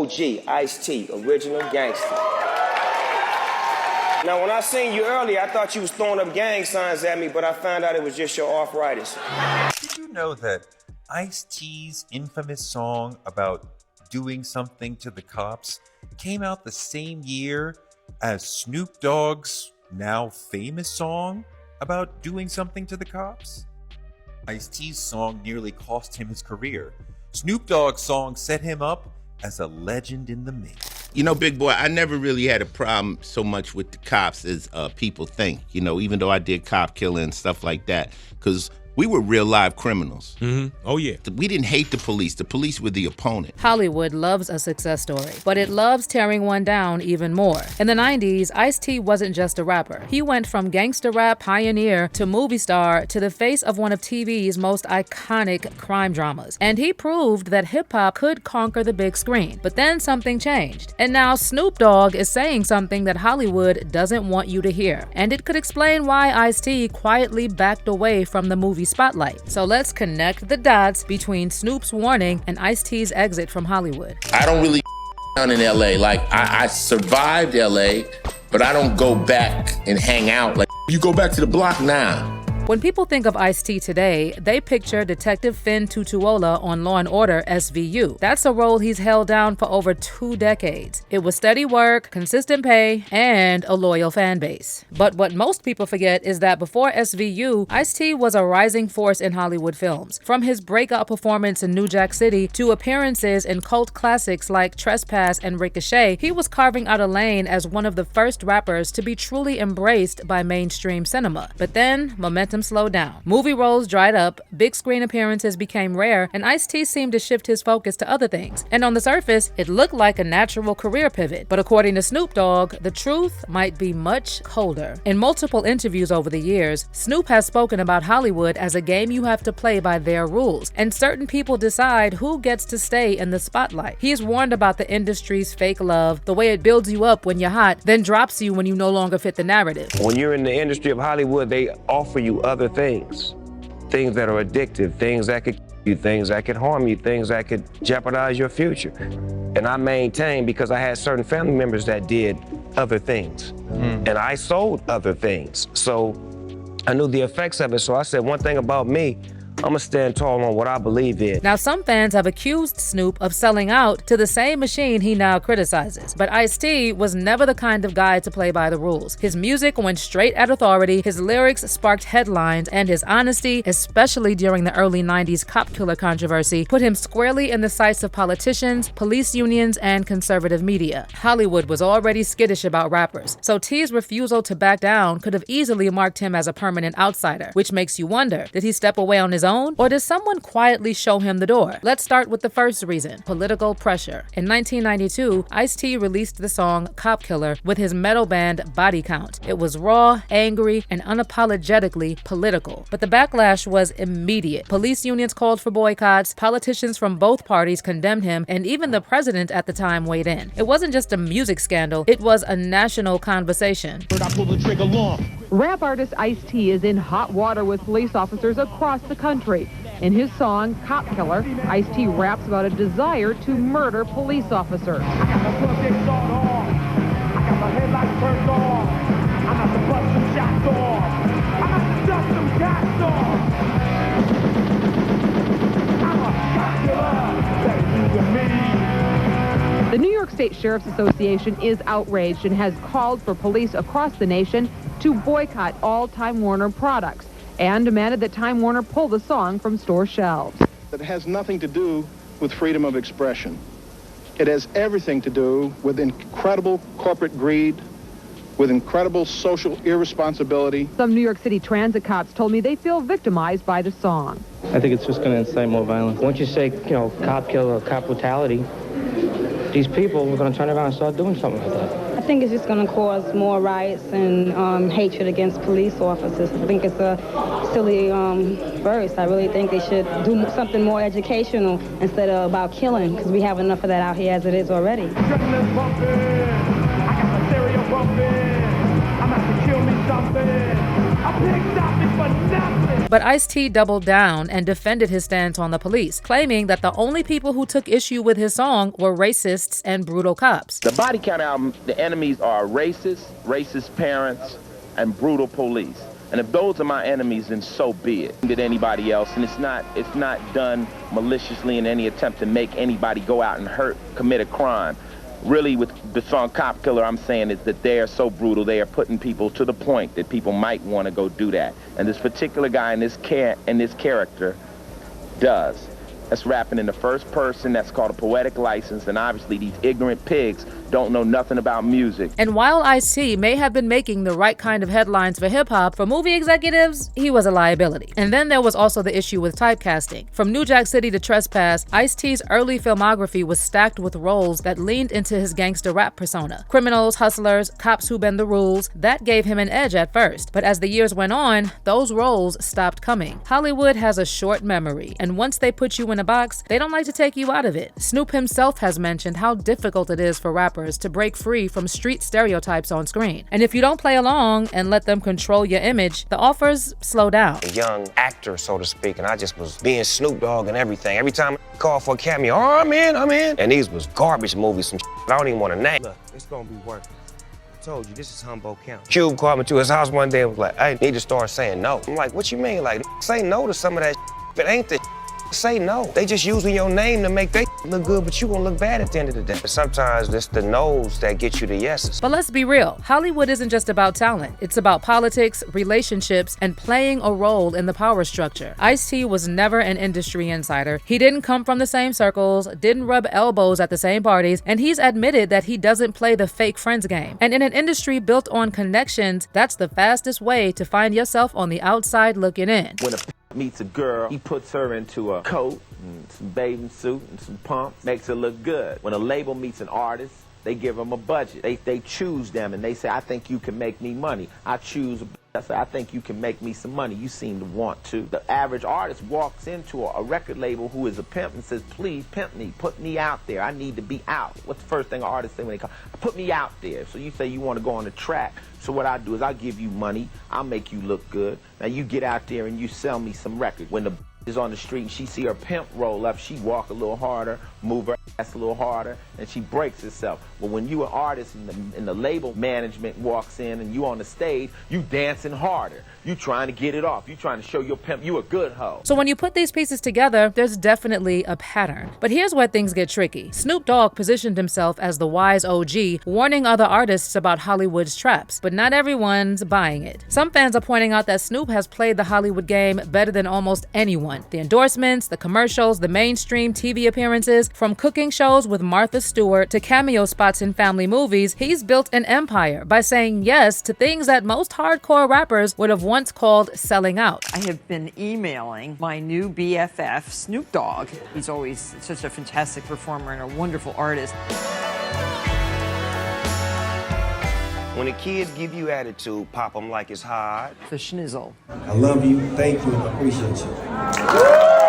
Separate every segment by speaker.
Speaker 1: OG, Ice-T, original gangster. Now, when I seen you earlier, I thought you was throwing up gang signs at me, but I found out it was just your arthritis.
Speaker 2: Did you know that Ice-T's infamous song about doing something to the cops came out the same year as Snoop Dogg's now famous song about doing something to the cops? Ice-T's song nearly cost him his career. Snoop Dogg's song set him up as a legend in the making.
Speaker 3: You know, Big Boy, I never really had a problem so much with the cops as people think, you know, even though I did cop killing and stuff like that, because we were real live criminals.
Speaker 4: Mm-hmm. Oh, yeah.
Speaker 3: We didn't hate the police. The police were the opponent.
Speaker 5: Hollywood loves a success story, but it loves tearing one down even more. In the 90s, Ice-T wasn't just a rapper. He went from gangsta rap pioneer to movie star to the face of one of TV's most iconic crime dramas. And he proved that hip-hop could conquer the big screen. But then something changed. And now Snoop Dogg is saying something that Hollywood doesn't want you to hear. And it could explain why Ice-T quietly backed away from the movie spotlight. So let's connect the dots between Snoop's warning and Ice-T's exit from Hollywood.
Speaker 6: I don't really down in LA. Like, I survived LA, but I don't go back and hang out. Like, you go back to the block now.
Speaker 5: When people think of Ice-T today, they picture Detective Finn Tutuola on Law & Order SVU. That's a role he's held down for over 2 decades. It was steady work, consistent pay, and a loyal fan base. But what most people forget is that before SVU, Ice-T was a rising force in Hollywood films. From his breakout performance in New Jack City to appearances in cult classics like Trespass and Ricochet, he was carving out a lane as one of the first rappers to be truly embraced by mainstream cinema. But then, momentum slowed down. Movie roles dried up, big screen appearances became rare, and Ice-T seemed to shift his focus to other things. And on the surface, it looked like a natural career pivot. But according to Snoop Dogg, the truth might be much colder. In multiple interviews over the years, Snoop has spoken about Hollywood as a game you have to play by their rules, and certain people decide who gets to stay in the spotlight. He's warned about the industry's fake love, the way it builds you up when you're hot, then drops you when you no longer fit the narrative.
Speaker 1: When you're in the industry of Hollywood, they offer you other things that are addictive, things that could kill you, things that could harm you, things that could jeopardize your future. And I maintain, because I had certain family members that did other things, and I sold other things. So I knew the effects of it. So I said, one thing about me, I'm gonna stand tall on what I believe in.
Speaker 5: Now, some fans have accused Snoop of selling out to the same machine he now criticizes. But Ice-T was never the kind of guy to play by the rules. His music went straight at authority, his lyrics sparked headlines, and his honesty, especially during the early 90s cop killer controversy, put him squarely in the sights of politicians, police unions, and conservative media. Hollywood was already skittish about rappers, so T's refusal to back down could have easily marked him as a permanent outsider, which makes you wonder, did he step away on his own? Or does someone quietly show him the door? Let's start with the first reason, political pressure. In 1992, Ice-T released the song Cop Killer with his metal band Body Count. It was raw, angry, and unapologetically political. But the backlash was immediate. Police unions called for boycotts, politicians from both parties condemned him, and even the president at the time weighed in. It wasn't just a music scandal, it was a national conversation.
Speaker 7: Rap artist Ice-T is in hot water with police officers across the country. In his song, Cop Killer, Ice-T raps about a desire to murder police officers. The New York State Sheriff's Association is outraged and has called for police across the nation to boycott all Time Warner products, and demanded that Time Warner pull the song from store shelves.
Speaker 8: It has nothing to do with freedom of expression. It has everything to do with incredible corporate greed, with incredible social irresponsibility.
Speaker 7: Some New York City transit cops told me they feel victimized by the song.
Speaker 9: I think it's just going to incite more violence. Once you say, cop killer or cop brutality, these people are going to turn around and start doing something like that.
Speaker 10: I think it's just going to cause more riots and hatred against police officers. I think it's a silly verse. I really think they should do something more educational instead of about killing, because we have enough of that out here as it is already.
Speaker 5: But Ice-T doubled down and defended his stance on the police, claiming that the only people who took issue with his song were racists and brutal cops.
Speaker 4: The Body Count album, the enemies are racist parents, and brutal police. And if those are my enemies, then so be it. Did anybody else, and it's not done maliciously in any attempt to make anybody go out and commit a crime. Really, with the song Cop Killer, I'm saying is that they are so brutal, they are putting people to the point that people might want to go do that. And this particular guy in this character does. That's rapping in the first person, that's called a poetic license, and obviously these ignorant pigs don't know nothing about music.
Speaker 5: And while Ice-T may have been making the right kind of headlines for hip-hop, for movie executives, he was a liability. And then there was also the issue with typecasting. From New Jack City to Trespass, Ice-T's early filmography was stacked with roles that leaned into his gangster rap persona. Criminals, hustlers, cops who bend the rules, that gave him an edge at first. But as the years went on, those roles stopped coming. Hollywood has a short memory, and once they put you in a box, they don't like to take you out of it. Snoop himself has mentioned how difficult it is for rappers to break free from street stereotypes on screen. And if you don't play along and let them control your image, the offers slow down.
Speaker 1: A young actor, so to speak, and I just was being Snoop Dogg and everything. Every time I called for a cameo, oh, I'm in. And these was garbage movies, some I don't even want to name. Look, it's gonna be worth it. I told you, this is Humboldt County. Cube called me to his house one day and was like, I need to start saying no. I'm like, what you mean? Like, say no to some of that if it ain't the say no. They just using your name to make they look good, but you gonna look bad at the end of the day. But sometimes it's the no's that get you the yeses.
Speaker 5: But let's be real, Hollywood isn't just about talent. It's about politics, relationships, and playing a role in the power structure. Ice-T was never an industry insider. He didn't come from the same circles, didn't rub elbows at the same parties, and he's admitted that he doesn't play the fake friends game. And in an industry built on connections, that's the fastest way to find yourself on the outside looking in.
Speaker 4: When a meets a girl, he puts her into a coat and some bathing suit and some pumps, makes her look good. When a label meets an artist, they give them a budget. They choose them and they say, I think you can make me money. I choose I say, I think you can make me some money. You seem to want to. The average artist walks into a record label who is a pimp and says, please pimp me, put me out there. I need to be out. What's the first thing an artist say when they come? Put me out there. So you say you want to go on the track. So what I do is I give you money. I'll make you look good. Now you get out there and you sell me some records. When the is on the street and she see her pimp roll up, she walk a little harder, move her ass a little harder, and she breaks herself. But when you an artist and the label management walks in and you on the stage, you dancing harder. You trying to get it off. You trying to show your pimp you a good hoe.
Speaker 5: So when you put these pieces together, there's definitely a pattern. But here's where things get tricky. Snoop Dogg positioned himself as the wise OG, warning other artists about Hollywood's traps, but not everyone's buying it. Some fans are pointing out that Snoop has played the Hollywood game better than almost anyone. The endorsements, the commercials, the mainstream TV appearances, from cooking shows with Martha Stewart to cameo spots in family movies, he's built an empire by saying yes to things that most hardcore rappers would have once called selling out.
Speaker 11: I have been emailing my new BFF, Snoop Dogg. He's always such a fantastic performer and a wonderful artist.
Speaker 1: When the kids give you attitude, pop them like it's hot.
Speaker 11: The schnizzle.
Speaker 12: I love you, thank you, and I appreciate you.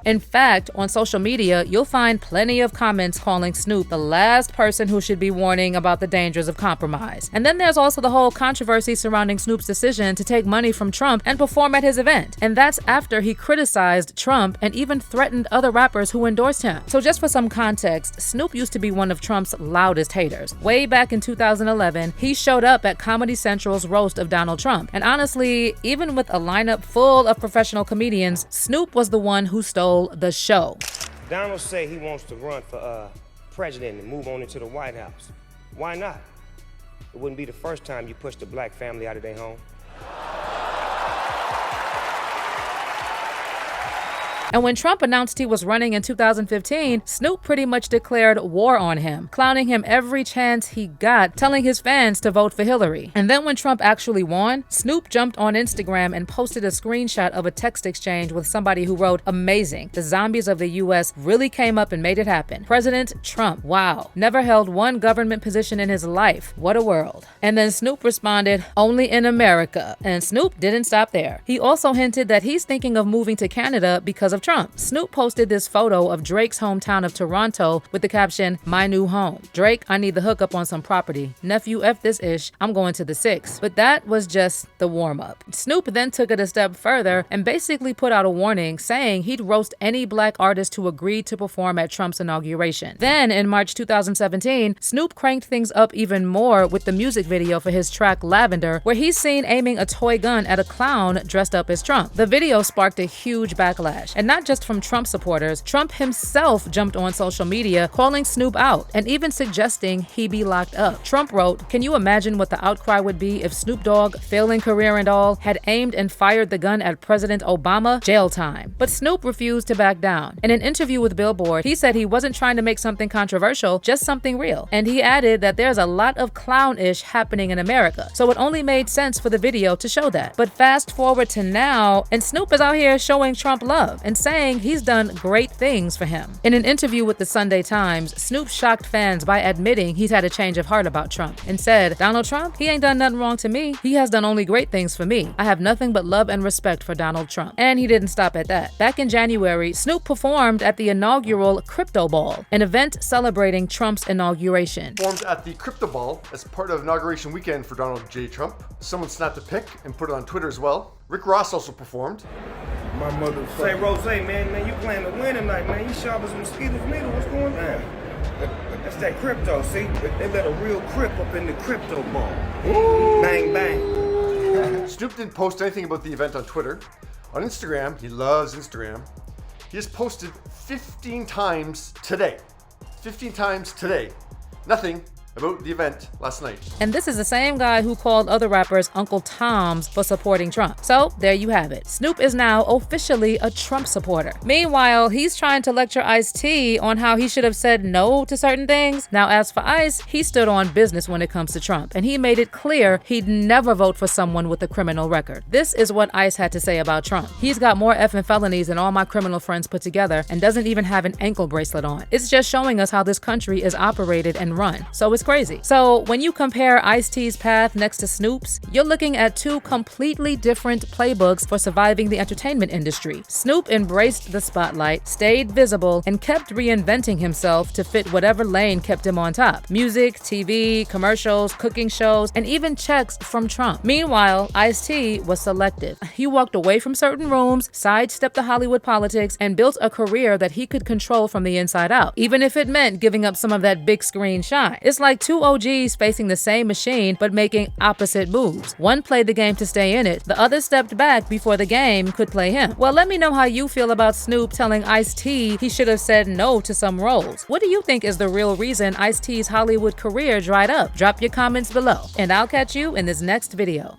Speaker 5: In fact, on social media, you'll find plenty of comments calling Snoop the last person who should be warning about the dangers of compromise. And then there's also the whole controversy surrounding Snoop's decision to take money from Trump and perform at his event. And that's after he criticized Trump and even threatened other rappers who endorsed him. So just for some context, Snoop used to be one of Trump's loudest haters. Way back in 2011, he showed up at Comedy Central's roast of Donald Trump. And honestly, even with a lineup full of professional comedians, Snoop was the one who stole the show.
Speaker 1: Donald say he wants to run for president and move on into the White House. Why not? It wouldn't be the first time you pushed a black family out of their home.
Speaker 5: And when Trump announced he was running in 2015, Snoop pretty much declared war on him, clowning him every chance he got, telling his fans to vote for Hillary. And then when Trump actually won, Snoop jumped on Instagram and posted a screenshot of a text exchange with somebody who wrote, "Amazing. The zombies of the US really came up and made it happen. President Trump, wow. Never held one government position in his life. What a world." And then Snoop responded, "Only in America." And Snoop didn't stop there. He also hinted that he's thinking of moving to Canada because of Trump, Snoop posted this photo of Drake's hometown of Toronto with the caption, "My new home. Drake, I need the hookup on some property. Nephew, F this ish. I'm going to the 6." But that was just the warm-up. Snoop then took it a step further and basically put out a warning saying he'd roast any black artist who agreed to perform at Trump's inauguration. Then in March 2017, Snoop cranked things up even more with the music video for his track Lavender, where he's seen aiming a toy gun at a clown dressed up as Trump. The video sparked a huge backlash, and not just from Trump supporters. Trump himself jumped on social media calling Snoop out and even suggesting he be locked up. Trump wrote, "Can you imagine what the outcry would be if Snoop Dogg, failing career and all, had aimed and fired the gun at President Obama? Jail time." But Snoop refused to back down. In an interview with Billboard, he said he wasn't trying to make something controversial, just something real. And he added that there's a lot of clownish happening in America, so it only made sense for the video to show that. But fast forward to now, and Snoop is out here showing Trump love and saying he's done great things for him. In an interview with the Sunday Times, Snoop shocked fans by admitting he's had a change of heart about Trump and said, "Donald Trump, he ain't done nothing wrong to me. He has done only great things for me. I have nothing but love and respect for Donald Trump." And he didn't stop at that. Back in January, Snoop performed at the inaugural Crypto Ball, an event celebrating Trump's inauguration.
Speaker 13: Performed at the Crypto Ball as part of inauguration weekend for Donald J. Trump. Someone snapped a pic and put it on Twitter as well. Rick Ross also performed.
Speaker 14: My mother say, Rose, man, you playing to win tonight, man. You sharp as mosquitoes, needle. What's going down? That's that crypto, see? They let a real crip up in the Crypto Ball. Ooh. Bang, bang.
Speaker 13: Snoop didn't post anything about the event on Twitter. On Instagram, he loves Instagram. He has posted 15 times today. 15 times today. Nothing about the event last night.
Speaker 5: And this is the same guy who called other rappers Uncle Toms for supporting Trump. So there you have it. Snoop is now officially a Trump supporter. Meanwhile, he's trying to lecture Ice-T on how he should have said no to certain things. Now, as for Ice, he stood on business when it comes to Trump, and he made it clear he'd never vote for someone with a criminal record. This is what Ice had to say about Trump. "He's got more effing felonies than all my criminal friends put together and doesn't even have an ankle bracelet on. It's just showing us how this country is operated and run. So it's crazy." So when you compare Ice-T's path next to Snoop's, you're looking at two completely different playbooks for surviving the entertainment industry. Snoop embraced the spotlight, stayed visible, and kept reinventing himself to fit whatever lane kept him on top. Music, TV, commercials, cooking shows, and even checks from Trump. Meanwhile, Ice-T was selective. He walked away from certain rooms, sidestepped the Hollywood politics, and built a career that he could control from the inside out, even if it meant giving up some of that big screen shine. It's like two OGs facing the same machine but making opposite moves. One played the game to stay in it, the other stepped back before the game could play him. Well, let me know how you feel about Snoop telling Ice-T he should have said no to some roles. What do you think is the real reason Ice-T's Hollywood career dried up? Drop your comments below, and I'll catch you in this next video.